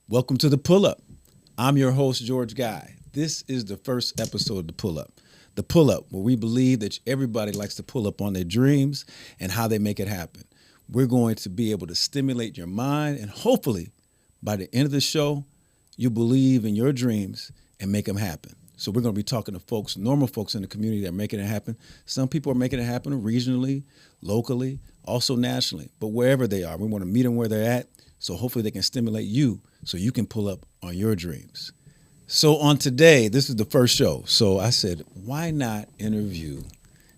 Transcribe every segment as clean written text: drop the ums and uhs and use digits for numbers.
Welcome to The Pull-Up. I'm your host, George Guy. This is the first episode of The Pull-Up. The Pull-Up, where we believe that everybody likes to pull up on their dreams and how they make it happen. We're going to be able to stimulate your mind, and hopefully, by the end of the show, you believe in your dreams and make them happen. So we're going to be talking to folks, normal folks in the community that are making it happen. Some people are making it happen regionally, locally, also nationally. But wherever they are, we want to meet them where they're at, so hopefully they can stimulate you so you can pull up on your dreams. So on today, this is the first show. So I said, why not interview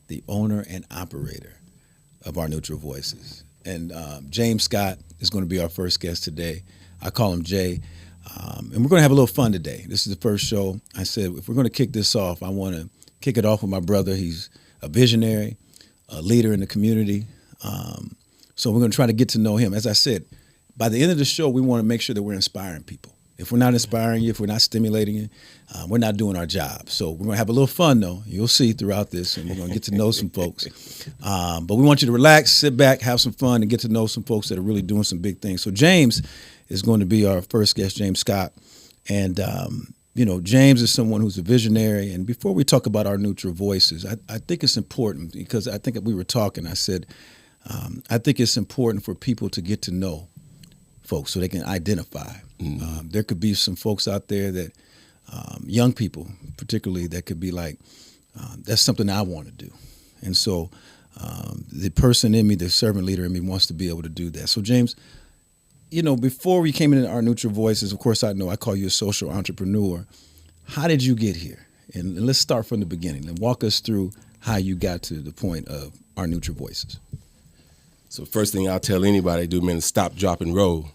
the owner and operator of Our Neutral Voices? And James Scott is going to be our first guest today. I call him Jay. And we're going to have a little fun today. This is the first show. I said, if we're going to kick this off, I want to kick it off with my brother. He's a visionary, a leader in the community. So we're going to try to get to know him. As I said, by the end of the show, we want to make sure that we're inspiring people. If we're not inspiring you, if we're not stimulating you, we're not doing our job. So we're going to have a little fun, though. You'll see throughout this, and we're going to get to know some folks. But we want you to relax, sit back, have some fun, and get to know some folks that are really doing some big things. So James is going to be our first guest, James Scott. And, James is someone who's a visionary. And before we talk about Our Neutral Voices, I think it's important because I think that we were talking. I said, I think it's important for people to get to know folks so they can identify. Mm-hmm. There could be some folks out there that, young people particularly, that could be like, that's something I want to do. And so the person in me, the servant leader in me wants to be able to do that. So James, before we came into Our Neutral Voices, of course, I call you a social entrepreneur. How did you get here? And let's start from the beginning and walk us through how you got to the point of Our Neutral Voices. So first thing I'll tell anybody to do, man, is stop, drop, and roll.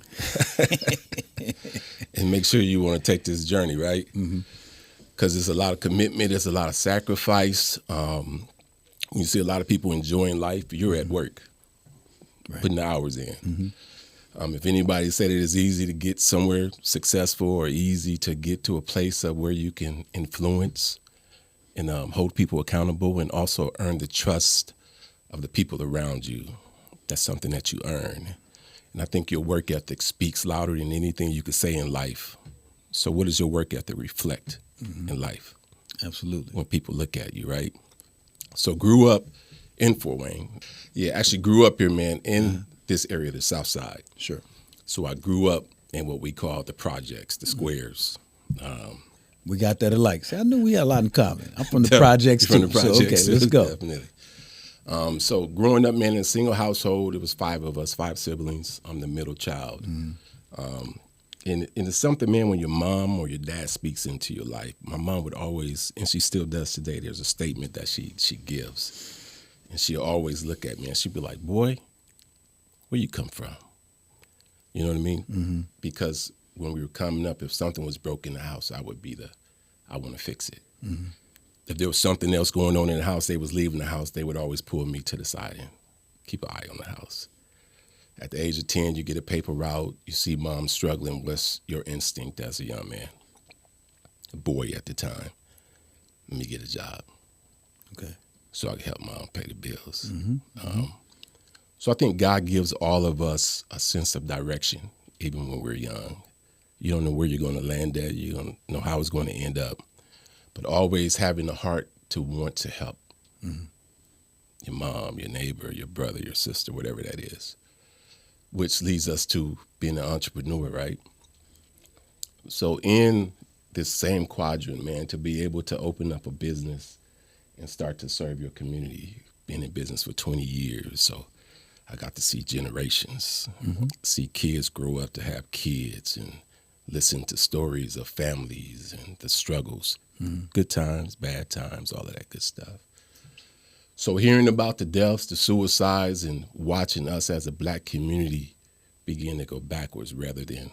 And make sure you want to take this journey, right? Because there's a lot of commitment, there's a lot of sacrifice. You see a lot of people enjoying life, you're at work, putting the hours in. If anybody said it is easy to get somewhere successful or easy to get to a place of where you can influence and hold people accountable and also earn the trust of the people around you, that's something that you earn. And I think your work ethic speaks louder than anything you could say in life. So what does your work ethic reflect in life? Absolutely. When people look at you, right? So grew up in Fort Wayne. Yeah, actually grew up here, man, in this area, the South Side. Sure. So I grew up in what we call the projects, the squares. We got that alike. See, I knew we had a lot in common. I'm from the projects too. So, okay, let's go. Definitely. So growing up, man, in a single household, it was 5 of us, 5 siblings. I'm the middle child. And it's something, man, when your mom or your dad speaks into your life. My mom would always, and she still does today, there's a statement that she gives. And she'll always look at me and she'd be like, boy, where you come from? You know what I mean? Because when we were coming up, if something was broken in the house, I want to fix it. If there was something else going on in the house, they was leaving the house, they would always pull me to the side and keep an eye on the house. At the age of 10, you get a paper route, you see mom struggling. What's your instinct as a young man? A boy at the time. Let me get a job. Okay. So I can help mom pay the bills. So I think God gives all of us a sense of direction, even when we're young. You don't know where you're going to land at. You don't know how it's going to end up. But always having a heart to want to help your mom, your neighbor, your brother, your sister, whatever that is, which leads us to being an entrepreneur, right? So in this same quadrant, man, to be able to open up a business and start to serve your community, been in business for 20 years, so I got to see generations, see kids grow up to have kids and listen to stories of families and the struggles, good times, bad times, all of that good stuff. So hearing about the deaths, the suicides, and watching us as a black community begin to go backwards rather than,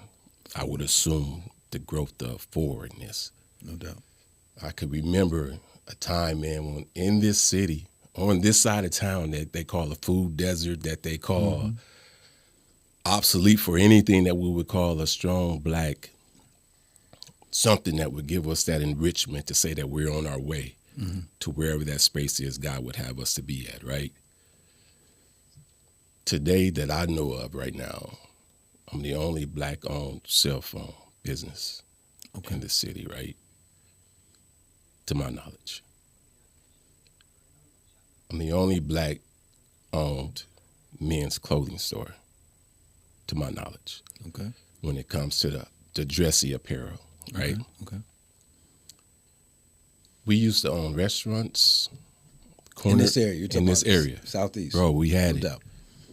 I would assume, the growth of forwardness. No doubt. I could remember a time, man, when in this city, on this side of town that they call a food desert, that they call obsolete for anything that we would call a strong black, something that would give us that enrichment to say that we're on our way. to wherever that space is God would have us to be at, right? Today that I know of right now, I'm the only Black-owned cell phone business in the city, right? To my knowledge. I'm the only Black-owned men's clothing store, to my knowledge. Okay. When it comes to the dressy apparel, right? Okay. We used to own restaurants. In this area, you're talking about area. Southeast. Bro, we had it. doubt.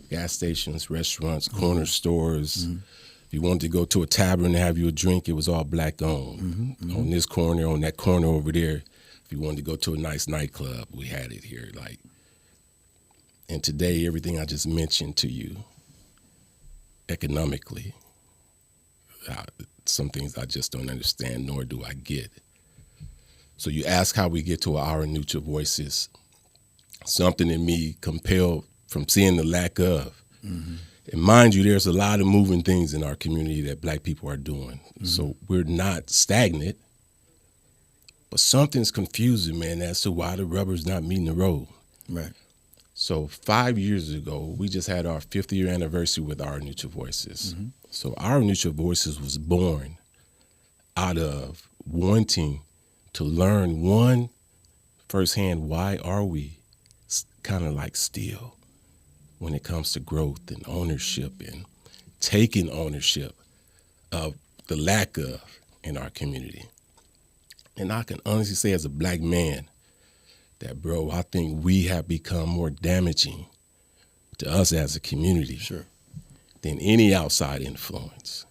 Gas stations, restaurants, corner stores. If you wanted to go to a tavern and have you a drink, it was all Black-owned. On this corner, on that corner over there. If you wanted to go to a nice nightclub, we had it here. Like, and today, everything I just mentioned to you, economically, some things I just don't understand, nor do I get. So you ask how we get to our neutral voices. Something in me compelled from seeing the lack of. And mind you, there's a lot of moving things in our community that Black people are doing. So we're not stagnant, but something's confusing, man, as to why the rubber's not meeting the road. Right. So 5 years ago, we just had our 50th anniversary with Our Neutral Voices. So Our Neutral Voices was born out of wanting to learn, one, firsthand, why are we kind of like still when it comes to growth and ownership and taking ownership of the lack of in our community. And I can honestly say as a Black man that, bro, I think we have become more damaging to us as a community than any outside influence.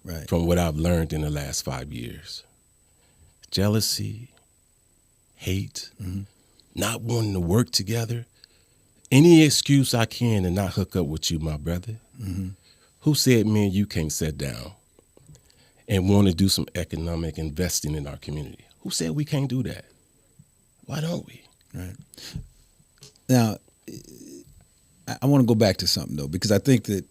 Right. From what I've learned in the last 5 years. Jealousy, hate, not wanting to work together. Any excuse I can to not hook up with you, my brother. Who said me and you can't sit down and want to do some economic investing in our community? Who said we can't do that? Why don't we? Right. Now, I want to go back to something, though, because I think that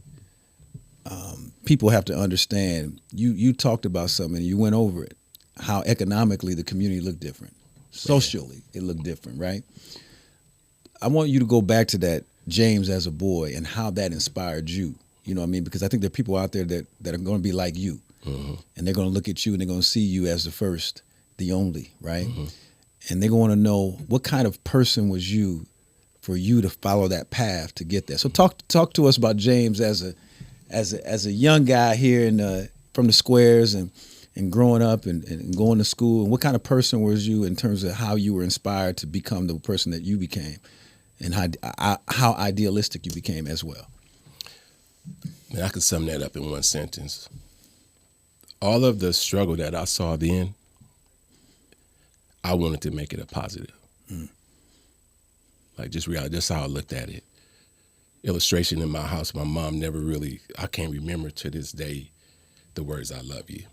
people have to understand, you talked about something and you went over it, how economically the community looked different. Socially, it looked different, right? I want you to go back to that James as a boy and how that inspired you. You know what I mean? Because I think there are people out there that are going to be like you. And they're going to look at you and they're going to see you as the first, the only, right? And they're going to know what kind of person was you for you to follow that path to get there. So talk to us about James as a young guy here from the squares and growing up and going to school, and what kind of person was you in terms of how you were inspired to become the person that you became, and how idealistic you became as well. Man, I could sum that up in one sentence. All of the struggle that I saw then, I wanted to make it a positive. Like, just reality, that's how I looked at it. Illustration in my house, my mom never really, I can't remember to this day the words, I love you.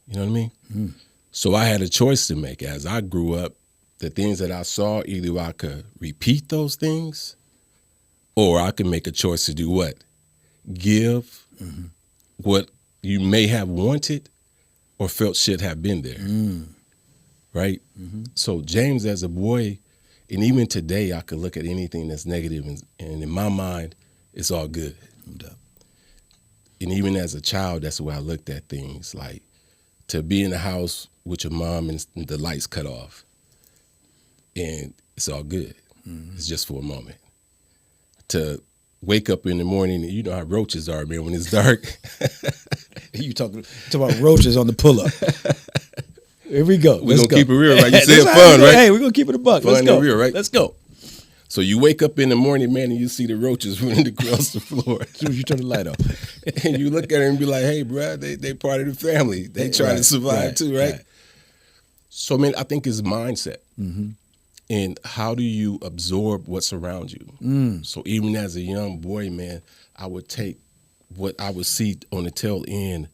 You know what I mean? So I had a choice to make. As I grew up, the things that I saw, either I could repeat those things or I could make a choice to do what? Give what you may have wanted or felt should have been there. Right? So James as a boy, and even today, I could look at anything that's negative, and in my mind, it's all good. And even as a child, that's the way I looked at things. Like, to be in the house with your mom and the lights cut off, and it's all good. It's just for a moment. To wake up in the morning, and you know how roaches are, man, when it's dark. You talking about roaches on the pull-up. Here we go. We're going to keep it real, right? You said fun, right? Hey, we're going to keep it a buck. Fun Let's go. And real, right? Let's go. So you wake up in the morning, man, and you see the roaches running across the floor. As soon as you turn the light off. And you look at it and be like, hey, bro, they part of the family. They trying to survive too, right? So, man, I think it's mindset. And how do you absorb what's around you? So even as a young boy, man, I would take what I would see on the tail end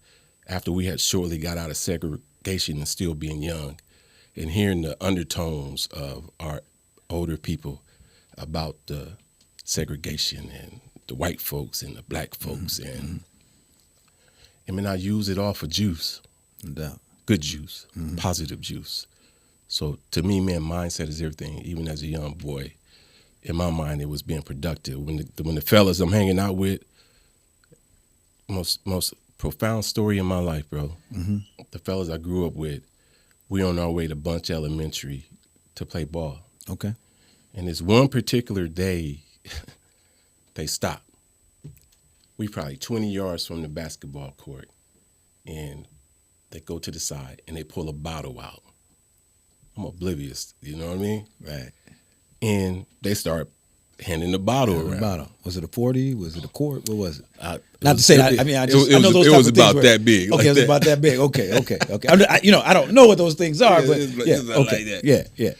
after we had shortly got out of segregation and still being young, and hearing the undertones of our older people about the segregation and the white folks and the Black folks. And I mean, I use it all for juice. No doubt. Good juice, positive juice. So to me, man, mindset is everything. Even as a young boy, in my mind, it was being productive. When the fellas I'm hanging out with, most profound story in my life, bro. Mm-hmm. The fellas I grew up with, we on our way to Bunch Elementary to play ball. Okay. And this one particular day, they stopped. We probably 20 yards from the basketball court, and they go to the side and they pull a bottle out. I'm oblivious, you know what I mean? Right. And they start handing the bottle around. Bottle. Was it a 40? Was it a quart? What was it? Not to say that. I mean, I know those it type was of about things that big. Okay, like it was that. about that big. Okay. I don't know what those things are, but it's yeah, not okay, like that. yeah.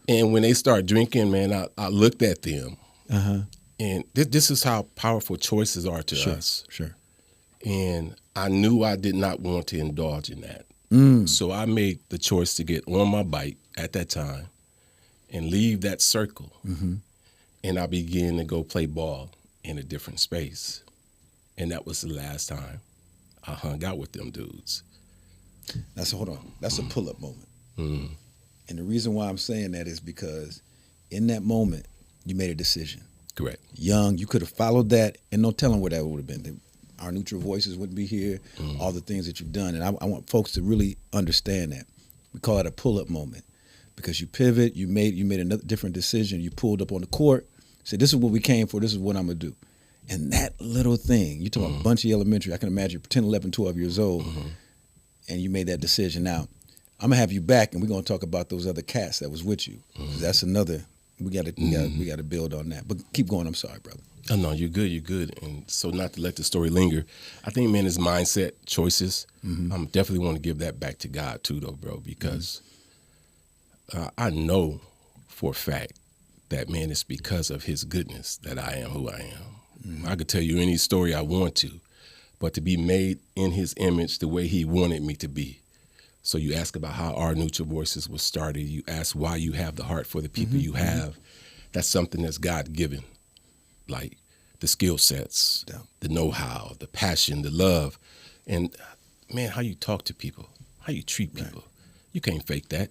And when they start drinking, man, I looked at them, Uh-huh. and this is how powerful choices are to Sure, us. sure. And I knew I did not want to indulge in that. So I made the choice to get on my bike at that time and leave that circle. Mm-hmm. And I began to go play ball in a different space. And that was the last time I hung out with them dudes. Hold on. That's a pull-up moment. Mm. And the reason why I'm saying that is because in that moment, you made a decision. Correct. Young, you could have followed that, and no telling where that would have been. Our neutral voices wouldn't be here, all the things that you've done. And I want folks to really understand that. We call it a pull-up moment because you pivot, you made another different decision. You pulled up on the court, said, this is what we came for, this is what I'm going to do. And that little thing, you talk about Bunchy Elementary, I can imagine 10, 11, 12 years old, and you made that decision. Now, I'm going to have you back, and we're going to talk about those other cats that was with you. That's another, we got to build on that. But keep going, I'm sorry, brother. Oh, no, you're good. And so not to let the story linger, I think, man, it's mindset, choices. Definitely want to give that back to God, too, though, bro, because I know for a fact that, man, it's because of his goodness that I am who I am. I could tell you any story I want to, but to be made in his image the way he wanted me to be. So you ask about how our Neutral Voices was started. You ask why you have the heart for the people you have. That's something that's God-given. Like the skill sets, the know-how, the passion, the love, and man, how you talk to people, how you treat people. You can't fake that.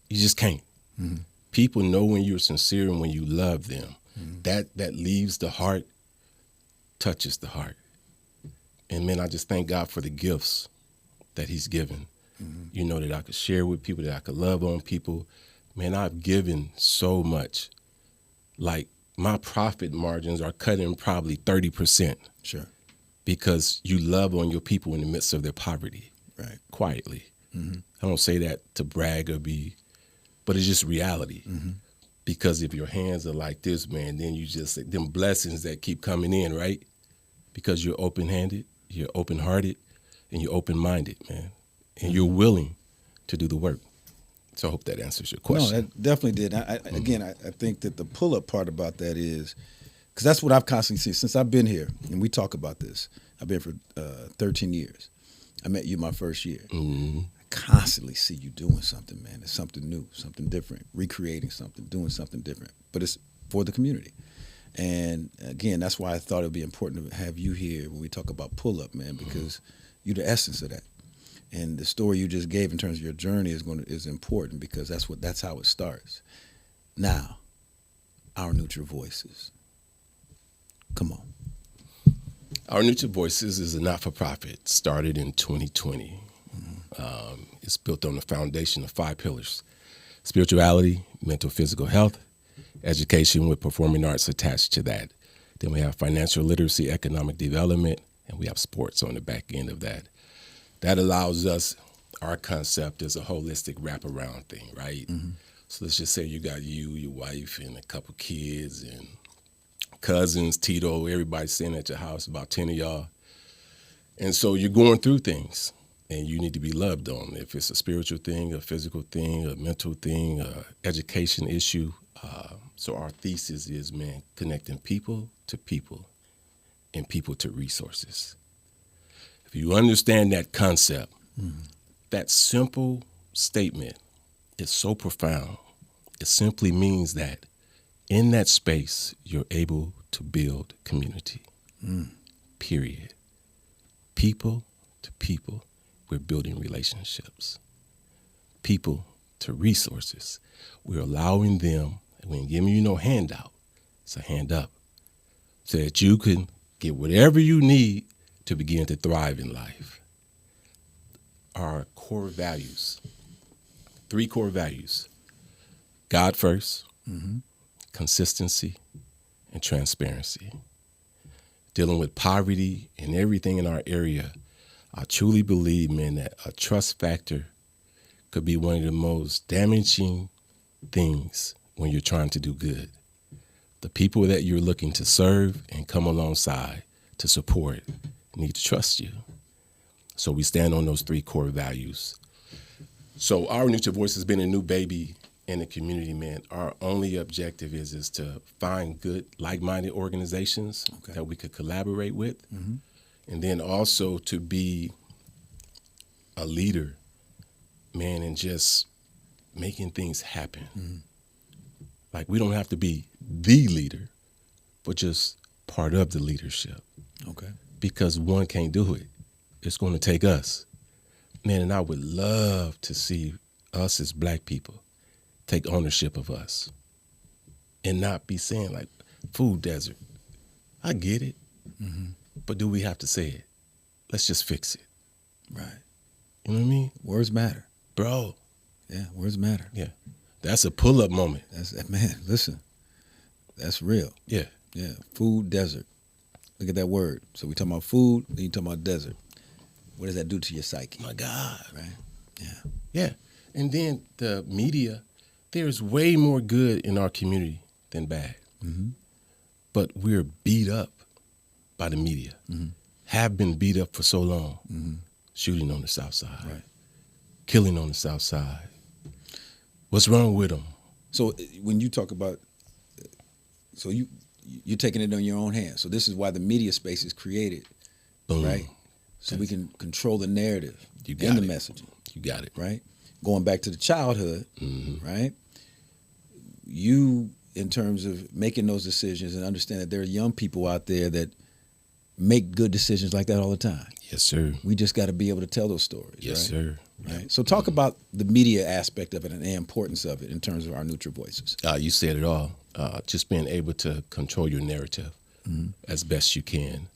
You just can't. People know when you're sincere and when you love them. That leaves the heart, touches the heart. And man, I just thank God for the gifts that he's given. You know, that I could share with people, that I could love on people. Man, I've given so much. Like, my profit margins are cutting probably 30%. Sure. Because you love on your people in the midst of their poverty. Right. Quietly. I don't say that to brag or but it's just reality. Because if your hands are like this, man, then you just, them blessings that keep coming in, right? Because you're open-handed, you're open-hearted, and you're open-minded, man. And you're willing to do the work. So I hope that answers your question. No, that definitely did. Again, I think that the pull-up part about that is, because that's what I've constantly seen since I've been here, and we talk about this. I've been for 13 years. I met you my first year. I constantly see you doing something, man. It's something new, something different, recreating something, doing something different. But it's for the community. And again, that's why I thought it would be important to have you here when we talk about pull-up, man, because you're the essence of that. And the story you just gave in terms of your journey is important because that's how it starts. Now, our Neutral Voices. Come on. Our Neutral Voices is a not-for-profit, started in 2020. It's built on the foundation of 5 pillars: spirituality, mental, physical health, education with performing arts attached to that. Then we have financial literacy, economic development, and we have sports on the back end of that. That allows us, our concept is a holistic wraparound thing, right? So let's just say you got you, your wife, and a couple kids, and cousins, Tito, everybody staying at your house, about 10 of y'all. And so you're going through things, and you need to be loved on. If it's a spiritual thing, a physical thing, a mental thing, a education issue. So our thesis is, man, connecting people to people and people to resources. If you understand that concept, that simple statement is so profound. It simply means that in that space, you're able to build community, period. People to people, we're building relationships. people to resources. We're allowing them, we ain't giving you no handout, it's a hand up, so that you can get whatever you need to begin to thrive in life. Our core values, 3 core values: God first, consistency, and transparency. Dealing with poverty and everything in our area, I truly believe, man, that a trust factor could be one of the most damaging things when you're trying to do good. The people that you're looking to serve and come alongside to support need to trust you. So we stand on those 3 core values. So our Neutral Voice has been a new baby in the community, man. Our only objective is to find good, like-minded organizations that we could collaborate with, and then also to be a leader, man, and just making things happen. Like, we don't have to be the leader, but just part of the leadership. Okay. Because one can't do it. It's going to take us. Man, and I would love to see us as Black people take ownership of us and not be saying, like, food desert. I get it, but do we have to say it? Let's just fix it. Right. You know what I mean? Words matter. Bro. Yeah, words matter. Yeah. That's a pull-up moment. Man, listen, that's real. Yeah. Yeah, food desert. Look at that word. So we talking about food, then you talking about desert. What does that do to your psyche? My God. Right? Yeah. Yeah. And then the media, there's way more good in our community than bad. But we're beat up by the media. Have been beat up for so long. Shooting on the South Side. Right. Killing on the South Side. What's wrong with them? So when you talk about, so you're taking it on your own hands. So this is why the media space is created. Boom. Right? So we can control the narrative You and got the it. messaging. You got it. Right? Going back to the childhood, right? You, in terms of making those decisions and understand that there are young people out there that make good decisions like that all the time. Yes, sir. We just got to be able to tell those stories. Yes, right? sir. Right. So talk about the media aspect of it and the importance of it in terms of our neutral voices. You said it all. Just being able to control your narrative as best you can.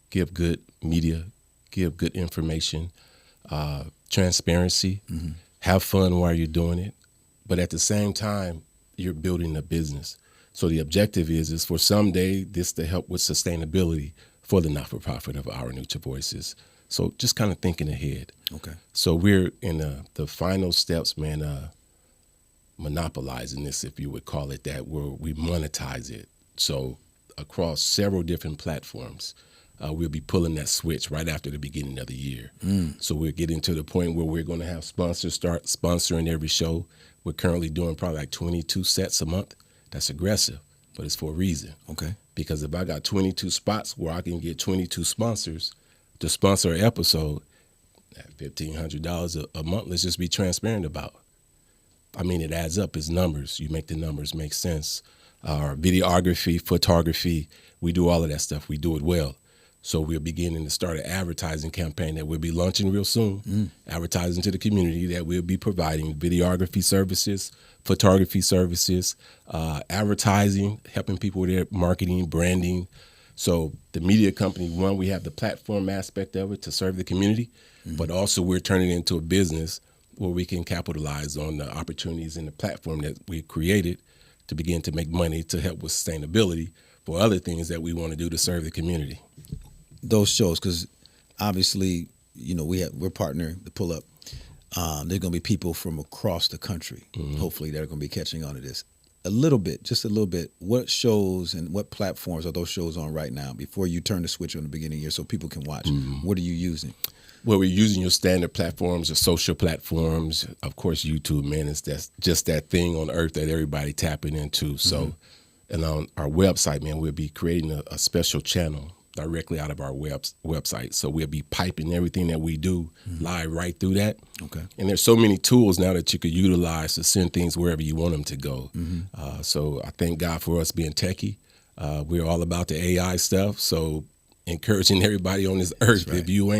Give good media, give good information, transparency, have fun while you're doing it. But at the same time, you're building a business. So the objective is for someday this to help with sustainability for the not-for-profit of our Neutral Voices. So just kind of thinking ahead. Okay. So we're in the final steps, man, monopolizing this, if you would call it that, where we monetize it. So across several different platforms, we'll be pulling that switch right after the beginning of the year. So we're getting to the point where we're going to have sponsors start sponsoring every show. We're currently doing probably like 22 sets a month. That's aggressive, but it's for a reason. Okay. Because if I got 22 spots where I can get 22 sponsors to sponsor an episode at $1,500 a month, let's just be transparent about. I mean, it adds up as numbers. You make the numbers make sense. Our videography, photography, we do all of that stuff. We do it well. So we're beginning to start an advertising campaign that we'll be launching real soon, advertising to the community that we'll be providing videography services, photography services, advertising, helping people with their marketing, branding. So the media company, one, we have the platform aspect of it to serve the community, but also we're turning it into a business where we can capitalize on the opportunities in the platform that we created to begin to make money to help with sustainability for other things that we want to do to serve the community. Those shows, because obviously, you know, we're partnering the Pull Up. There's going to be people from across the country, hopefully, that are going to be catching on to this. Just a little bit, what shows and what platforms are those shows on right now before you turn the switch on the beginning of the year so people can watch? What are you using? Well, we're using your standard platforms, your social platforms. Of course, YouTube, man, is just that thing on earth that everybody tapping into. So, and on our website, man, we'll be creating a special channel directly out of our website. So we'll be piping everything that we do live right through that. Okay. And there's so many tools now that you could utilize to send things wherever you want them to go. So I thank God for us being techie. We're all about the AI stuff. So encouraging everybody on this earth, right. if you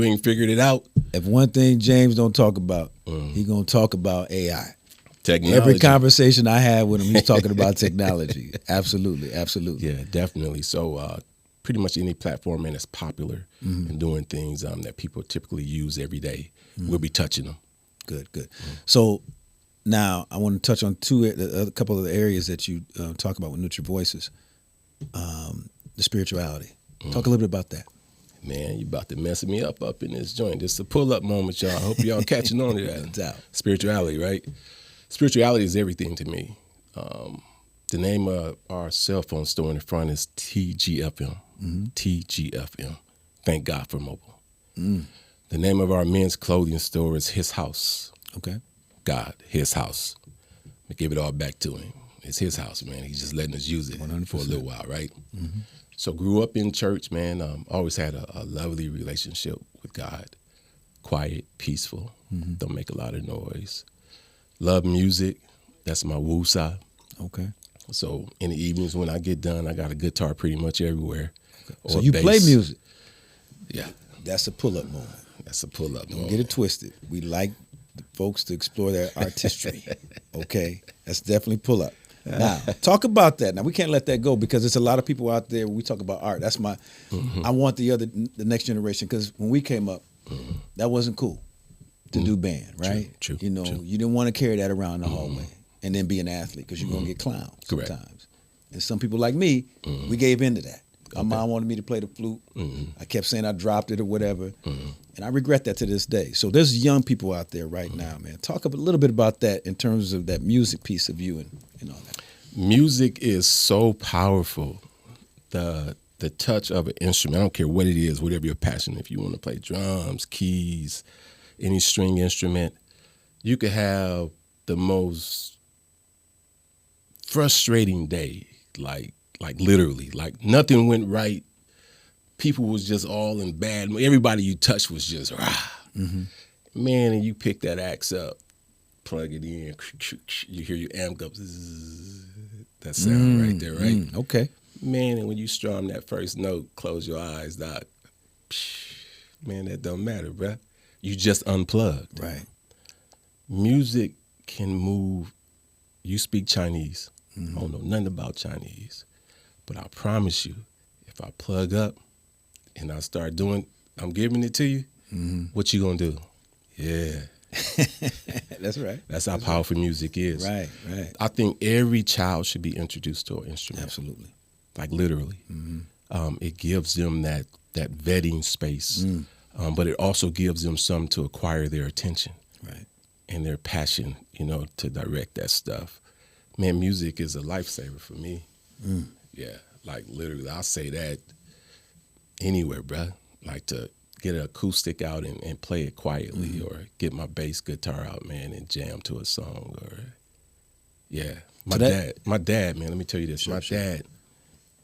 ain't figured it out, if one thing James don't talk about, he gonna talk about AI. Technology. Every conversation I have with him, he's talking about technology. Absolutely, absolutely. Yeah, definitely. So pretty much any platform, man, that's popular and doing things that people typically use every day, we'll be touching them. Good, good. So now I want to touch on a couple of the areas that you talk about with Nutri Voices. The spirituality. Talk a little bit about that. Man, you about to mess me up in this joint. This is a pull-up moment, y'all. I hope y'all catching on to that. Spirituality, right? Spirituality is everything to me. The name of our cell phone store in the front is TGFM. TGFM. Thank God for mobile. The name of our men's clothing store is His House. Okay. God, His house. We give it all back to Him. It's His house, man. He's just letting us use it 100%. for a little while, right? So grew up in church, man. Always had a lovely relationship with God. Quiet, peaceful. Don't make a lot of noise. Love music. That's my woo side. Okay. So in the evenings when I get done, I got a guitar pretty much everywhere. Okay. So you play music. Yeah. That's a pull-up moment. That's a pull-up Don't moment. get it twisted. We like the folks to explore their artistry. Okay? That's definitely pull-up. Now, talk about that. Now, we can't let that go because there's a lot of people out there when we talk about art. That's my, I want the next generation, because when we came up, that wasn't cool to do band, right? True. You know, you didn't want to carry that around the hallway and then be an athlete because you're going to get clowned sometimes. And some people like me, we gave into that. My mom wanted me to play the flute. I kept saying I dropped it or whatever. And I regret that to this day. So there's young people out there right now, man. Talk a little bit about that in terms of that music piece of you and all that. Music is so powerful. The touch of an instrument, I don't care what it is, whatever your passion, if you want to play drums, keys, any string instrument, you could have the most frustrating day, like literally, like nothing went right. People was just all in bad. Everybody you touched was just man, and you pick that axe up, plug it in, you hear your amp go, that sound right there, right? Okay. Man, and when you strum that first note, close your eyes, doc. Man, that don't matter, bruh. You just unplugged. Right. Music can move. You speak Chinese. I don't know nothing about Chinese. But I promise you, if I plug up and I start doing, I'm giving it to you, what you gonna do? Yeah. That's right. That's how powerful music is. Right. I think every child should be introduced to an instrument. Absolutely. Like literally. It gives them that vetting space, but it also gives them something to acquire their attention. Right. And their passion, to direct that stuff. Man, music is a lifesaver for me. Yeah, like literally, I'll say that anywhere, bruh. Like to get an acoustic out and play it quietly, or get my bass guitar out, man, and jam to a song, or my dad, man. Let me tell you this: my dad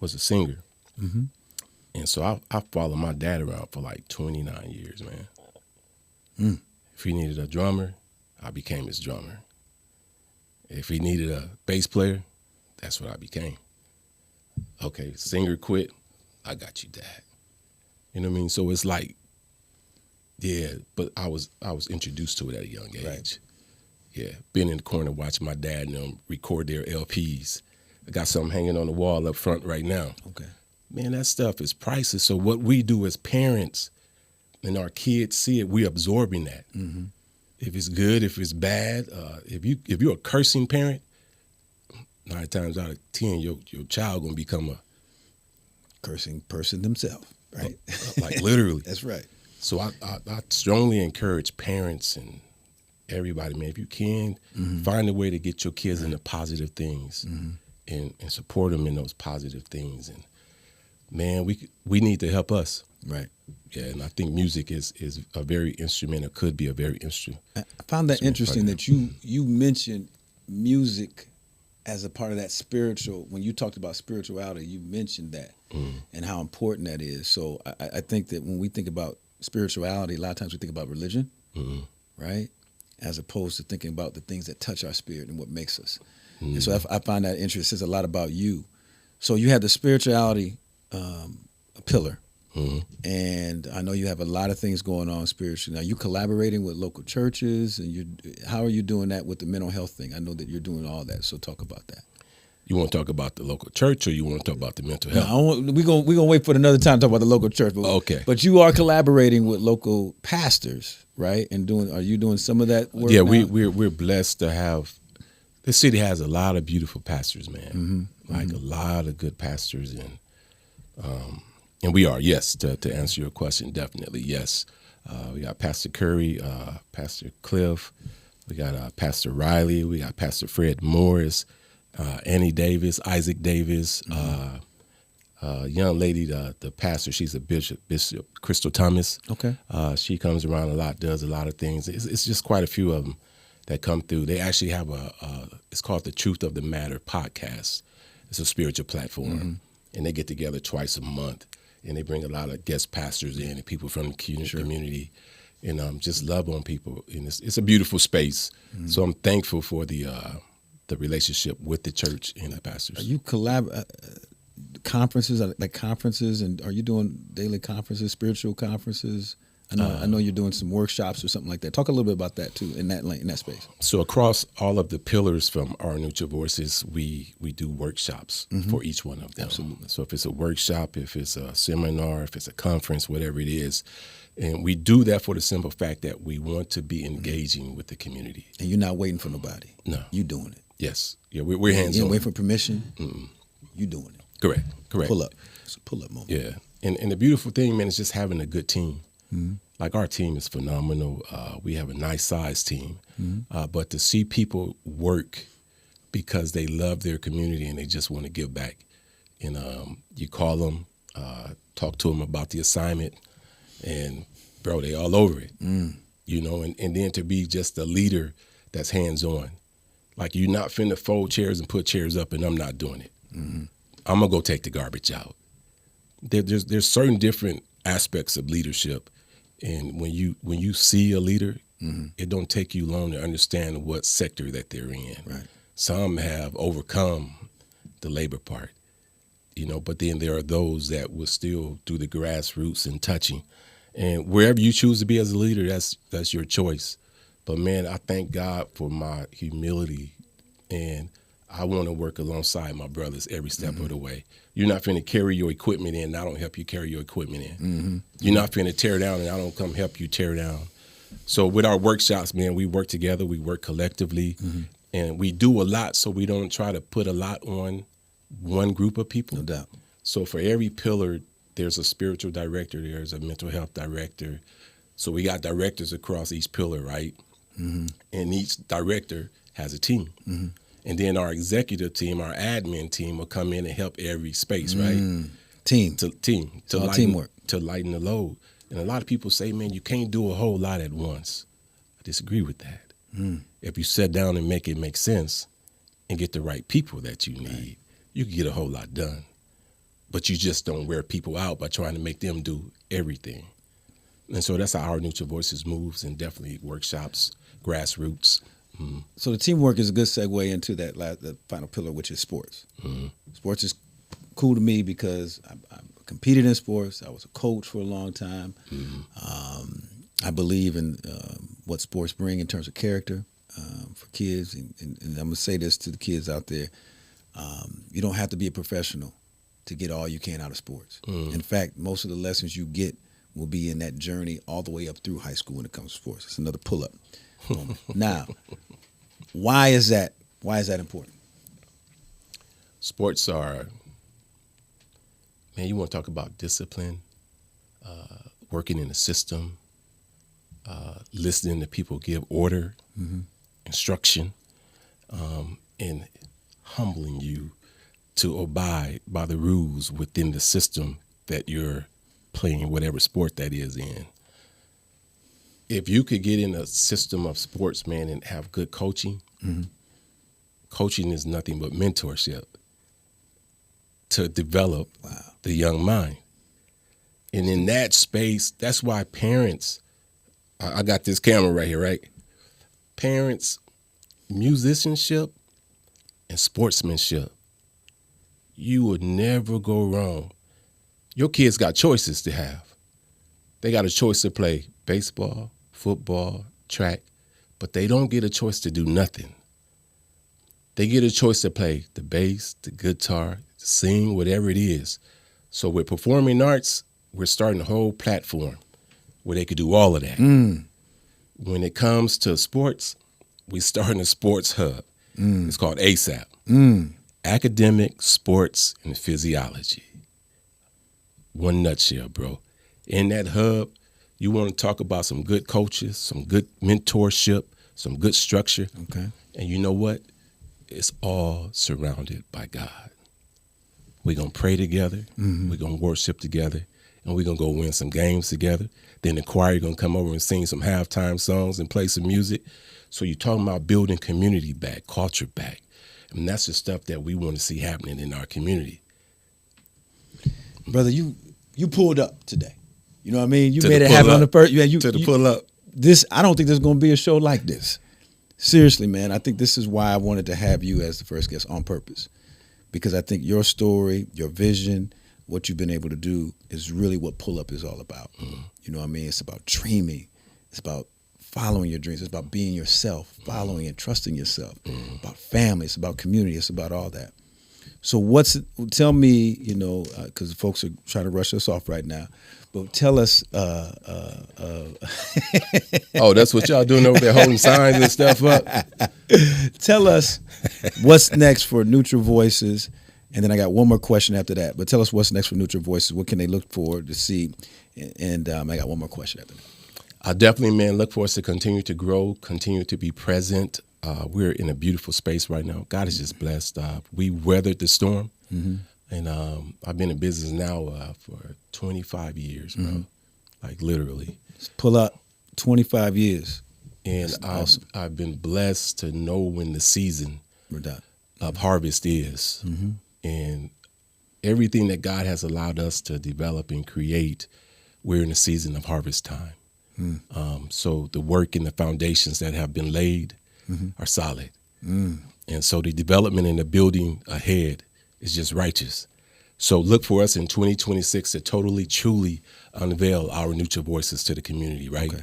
was a singer, and so I followed my dad around for like 29 years, man. If he needed a drummer, I became his drummer. If he needed a bass player, that's what I became. Okay, singer quit, I got you, Dad. You know what I mean? So it's like, but I was introduced to it at a young age. Right. Yeah, been in the corner watching my dad and them record their LPs. I got something hanging on the wall up front right now. Okay. Man, that stuff is priceless. So what we do as parents, and our kids see it, we're absorbing that. If it's good, if it's bad, if you're a cursing parent, 9 times out of 10, your child gonna become a cursing person themselves, right? Like literally. That's right. So I strongly encourage parents and everybody, man, if you can, find a way to get your kids into positive things and support them in those positive things. And man, we need to help us. Right. Yeah, and I think music is a very instrumental, could be a very instrument. I found that interesting that you mentioned music as a part of that spiritual. When you talked about spirituality, you mentioned that and how important that is. So I think that when we think about spirituality, a lot of times we think about religion, right? As opposed to thinking about the things that touch our spirit and what makes us. And so I find that interesting. It says a lot about you. So you have the spirituality pillar, and I know you have a lot of things going on spiritually. Now, you collaborating with local churches, and how are you doing that with the mental health thing? I know that you're doing all that, so talk about that. You want to talk about the local church, or you want to talk about the mental health? No, we're gonna wait for another time to talk about the local church. But, okay. But you are collaborating with local pastors, right? And are you doing some of that work? Yeah, now? we're blessed to have. This city has a lot of beautiful pastors, man. A lot of good pastors, and we are, yes. To answer your question, definitely yes. We got Pastor Curry, Pastor Cliff, we got Pastor Riley, we got Pastor Fred Morris. Annie Davis, Isaac Davis, young lady, the pastor, she's a Bishop Crystal Thomas. Okay. She comes around a lot, does a lot of things. It's just quite a few of them that come through. They actually have it's called the Truth of the Matter podcast. It's a spiritual platform, and they get together twice a month, and they bring a lot of guest pastors in and people from the community, and just love on people. And it's a beautiful space. So I'm thankful for the relationship with the church and the pastors. Are you conferences, and are you doing daily conferences, spiritual conferences? I know you're doing some workshops or something like that. Talk a little bit about that too in that space. So across all of the pillars from Our Neutral Voices, we do workshops for each one of them. Absolutely. So if it's a workshop, if it's a seminar, if it's a conference, whatever it is, and we do that for the simple fact that we want to be engaging with the community. And you're not waiting for nobody. No, you doing it. Yes, yeah, we're hands on. You ain't waiting for permission. You doing it. Correct. Pull up. It's a pull up moment. Yeah, and the beautiful thing, man, is just having a good team. Like our team is phenomenal. We have a nice sized team, but to see people work because they love their community and they just want to give back, and you call them, talk to them about the assignment, and bro, they all over it. You know, and then to be just a leader that's hands on. Like, you're not finna fold chairs and put chairs up, and I'm not doing it. I'm gonna go take the garbage out. There's certain different aspects of leadership, and when you see a leader, it don't take you long to understand what sector that they're in. Right. Some have overcome the labor part, you know, but then there are those that will still do the grassroots and touching. And wherever you choose to be as a leader, that's your choice. But man, I thank God for my humility, and I want to work alongside my brothers every step of the way. You're not finna carry your equipment in, and I don't help you carry your equipment in. You're not finna tear down, and I don't come help you tear down. So with our workshops, man, we work together, we work collectively, and we do a lot, so we don't try to put a lot on one group of people. No doubt. So for every pillar, there's a spiritual director, there's a mental health director. So we got directors across each pillar, right? And each director has a team. And then our executive team, our admin team will come in and help every space, right? Team. Teamwork. To lighten the load. And a lot of people say, man, you can't do a whole lot at once. I disagree with that. If you sit down and make it make sense and get the right people that you need, you can get a whole lot done. But you just don't wear people out by trying to make them do everything. And so that's how Our Neutral Voices moves, and definitely workshops, grassroots. So the teamwork is a good segue into the final pillar, which is sports. Sports is cool to me because I competed in sports. I was a coach for a long time. I believe in what sports bring in terms of character for kids. And I'm going to say this to the kids out there. You don't have to be a professional to get all you can out of sports. In fact, most of the lessons you get will be in that journey all the way up through high school when it comes to sports. It's another pull-up. Now, why is that important? Sports are, man, you want to talk about discipline, working in a system, listening to people give order, instruction, and humbling you to abide by the rules within the system that you're playing whatever sport that is in. If you could get in a system of sports, man, and have good coaching, coaching is nothing but mentorship to develop the young mind. And in that space, that's why parents, I got this camera right here, right? Parents, musicianship and sportsmanship, you would never go wrong. Your kids got choices to have. They got a choice to play baseball, football, track, but they don't get a choice to do nothing. They get a choice to play the bass, the guitar, sing, whatever it is. So with performing arts, we're starting a whole platform where they could do all of that. When it comes to sports, we're starting a sports hub. It's called ASAP. Academic, Sports, and Physiology. One nutshell, bro. In that hub, you want to talk about some good coaches, some good mentorship, some good structure. Okay. And you know what? It's all surrounded by God. We're going to pray together. We're going to worship together. And we're going to go win some games together. Then the choir going to come over and sing some halftime songs and play some music. So you're talking about building community back, culture back. And that's the stuff that we want to see happening in our community. Brother, you pulled up today. You know what I mean? You To made the it happen pull on the up. first. Yeah, you To the pull up. I don't think there's going to be a show like this. Seriously, man. I think this is why I wanted to have you as the first guest on purpose. Because I think your story, your vision, what you've been able to do is really what Pull Up is all about. You know what I mean? It's about dreaming. It's about following your dreams. It's about being yourself, following and trusting yourself. About family. It's about community. It's about all that. So tell me, you know, because folks are trying to rush us off right now, but tell us. Oh, that's what y'all doing over there, holding signs and stuff up? Tell us what's next for Neutral Voices, and then I got one more question after that. But tell us what's next for Neutral Voices. What can they look forward to see? And I got one more question after that. I definitely, man, look for us to continue to grow, continue to be present. We're in a beautiful space right now. God is just blessed. We weathered the storm, and I've been in business now for 25 years, bro. Like literally. Pull Up, 25 years. And I've been blessed to know when the season of harvest is. And everything that God has allowed us to develop and create, we're in a season of harvest time. So the work and the foundations that have been laid are solid. And so the development and the building ahead is just righteous. So look for us in 2026 to totally, truly unveil our Neutral Voices to the community, right? Okay.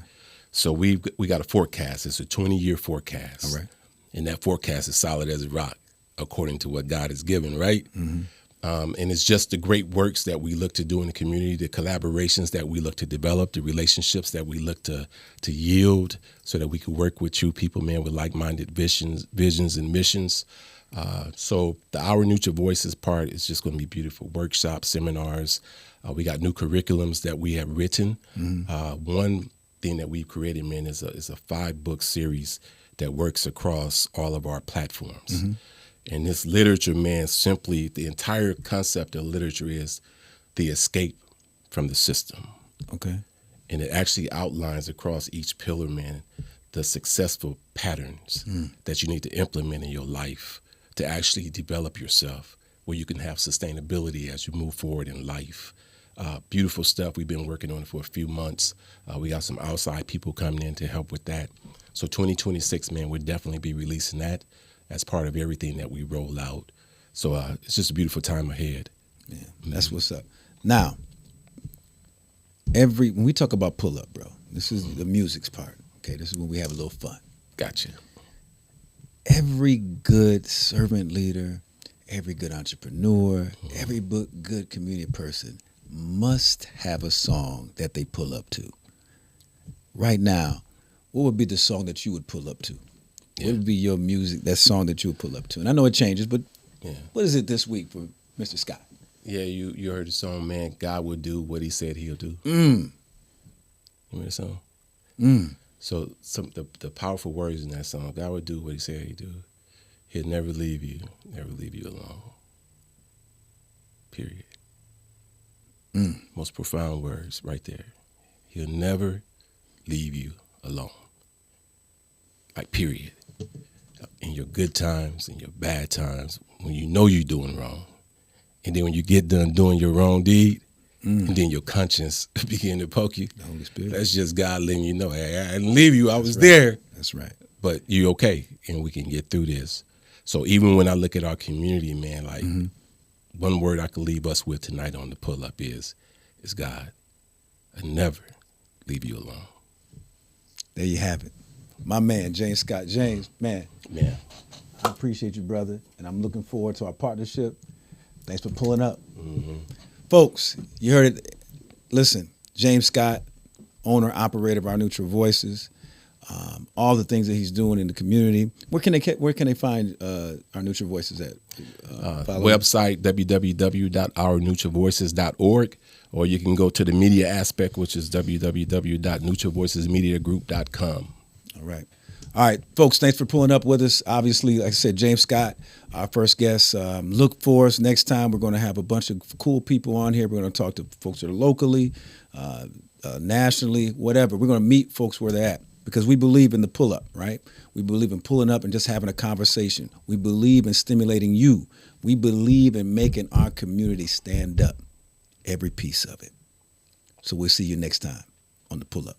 So we got a forecast. It's a 20-year forecast. All right. And that forecast is solid as a rock, according to what God has given, right? And it's just the great works that we look to do in the community, the collaborations that we look to develop, the relationships that we look to yield so that we can work with you people, man, with like-minded visions and missions. So the Our Neutral Voices part is just going to be beautiful. Workshops, seminars. We got new curriculums that we have written. One thing that we've created, man, is a 5-book series that works across all of our platforms. And this literature, man, simply the entire concept of literature is the escape from the system. Okay. And it actually outlines across each pillar, man, the successful patterns that you need to implement in your life to actually develop yourself where you can have sustainability as you move forward in life. Beautiful stuff. We've been working on it for a few months. We got some outside people coming in to help with that. So 2026, man, we'll definitely be releasing that as part of everything that we roll out. So it's just a beautiful time ahead. Yeah, that's what's up. Now, when we talk about Pull Up, bro, this is the music's part. Okay, this is when we have a little fun. Gotcha. Every good servant leader, every good entrepreneur, every good community person must have a song that they pull up to. Right now, what would be the song that you would pull up to? What would be your music, that song that you would pull up to? And I know it changes, but what is it this week for Mr. Scott? Yeah, you heard the song, man, God will do what he said he'll do. You heard the song? So the powerful words in that song, God will do what he said he'd do. He'll never leave you alone. Period. Most profound words right there. He'll never leave you alone. Like, period. In your good times, in your bad times, when you know you're doing wrong. And then when you get done doing your wrong deed, and then your conscience begin to poke you. The Holy Spirit. That's just God letting you know, hey, I didn't leave you. I was there. That's right. But you're okay, and we can get through this. So even when I look at our community, man, like one word I could leave us with tonight on the pull-up is is God. I never leave you alone. There you have it. My man, James Scott. James, man, I appreciate you, brother, and I'm looking forward to our partnership. Thanks for pulling up. Folks, you heard it. Listen, James Scott, owner, operator of Our Neutral Voices, all the things that he's doing in the community. Where can they find Our Neutral Voices at? Website, www.ourneutralvoices.org, or you can go to the media aspect, which is www.neutralvoicesmediagroup.com. All right, folks, thanks for pulling up with us. Obviously, like I said, James Scott, our first guest. Look for us next time. We're going to have a bunch of cool people on here. We're going to talk to folks that are locally, nationally, whatever. We're going to meet folks where they're at because we believe in the pull-up, right? We believe in pulling up and just having a conversation. We believe in stimulating you. We believe in making our community stand up, every piece of it. So we'll see you next time on the pull-up.